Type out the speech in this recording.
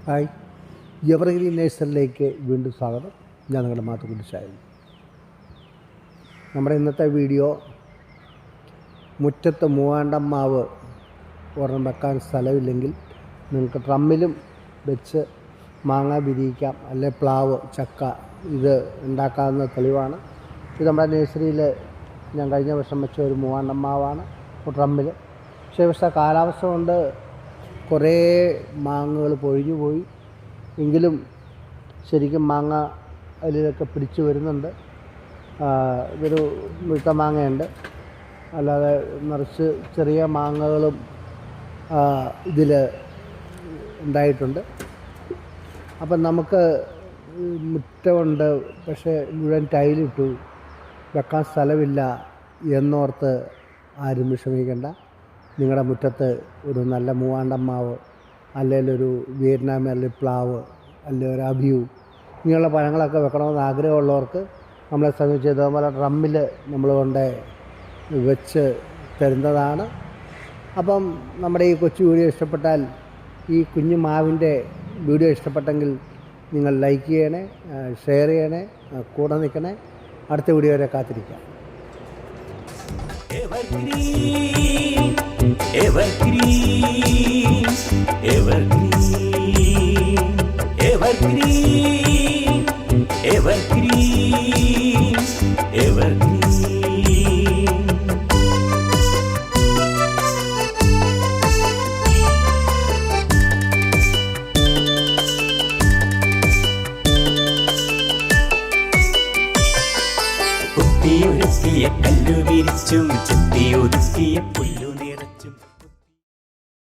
Hi, evergreen നേഴ്സറിയിലേക്ക് വീണ്ടും സ്വാഗതം. ഞാൻ നിങ്ങളുടെ മാത്തുക്കുട്ടിച്ചായിരുന്നു. നമ്മുടെ ഇന്നത്തെ വീഡിയോ മുറ്റത്ത് മൂവാണ്ടൻ മാവ് ഒരെണ്ണം വെക്കാൻ സ്ഥലമില്ലെങ്കിൽ നിങ്ങൾക്ക് ഡ്രമ്മിലും വെച്ച് മാങ്ങ വിരിയിക്കാം, അല്ലെ പ്ലാവ്, ചക്ക ഇത് ഉണ്ടാക്കാവുന്ന തെളിവാണ്. ഇത് നമ്മുടെ നേഴ്സറിയിൽ ഞാൻ കഴിഞ്ഞ വർഷം വെച്ച ഒരു മൂവാണ്ടൻ മാവാണ് ഡ്രമ്മിൽ. പക്ഷേ പക്ഷേ കാലാവസ്ഥ കൊണ്ട് കുറേ മാങ്ങകൾ പൊഴിഞ്ഞു പോയി. എങ്കിലും ശരിക്കും മാങ്ങ അതിലൊക്കെ പിടിച്ചു വരുന്നുണ്ട്. ഇതൊരു മുഴുത്ത മാങ്ങയുണ്ട്, അല്ലാതെ നിറച്ച് ചെറിയ മാങ്ങകളും ഇതിൽ ഉണ്ടായിട്ടുണ്ട്. അപ്പം നമുക്ക് മുറ്റമുണ്ട്, പക്ഷേ മുഴുവൻ ടൈലിട്ടു, വെക്കാൻ സ്ഥലമില്ല എന്നോർത്ത് ആരും വിഷമിക്കേണ്ട. നിങ്ങളുടെ മുറ്റത്ത് ഒരു നല്ല മൂവാണ്ടൻ മാവ്, അല്ലെങ്കിൽ ഒരു വിയറ്റ്നാമി പ്ലാവ്, അല്ലെങ്കിൽ ഒരു അബിയു, ഇങ്ങനെയുള്ള പഴങ്ങളൊക്കെ വെക്കണമെന്ന് ആഗ്രഹമുള്ളവർക്ക് നമ്മളെ സമീപിച്ച് ഇതേപോലെ ഡ്രമ്മിൽ നമ്മൾ കൊണ്ട് വെച്ച് തരുന്നതാണ്. അപ്പം നമ്മുടെ ഈ കൊച്ചു വീഡിയോ ഇഷ്ടപ്പെട്ടാൽ, ഈ കുഞ്ഞു മാവിൻ്റെ വീഡിയോ ഇഷ്ടപ്പെട്ടെങ്കിൽ നിങ്ങൾ ലൈക്ക് ചെയ്യണേ, ഷെയർ ചെയ്യണേ, കൂടെ നിൽക്കണേ. അടുത്ത വീഡിയോ വരെ കാത്തിരിക്കാം. Evergreen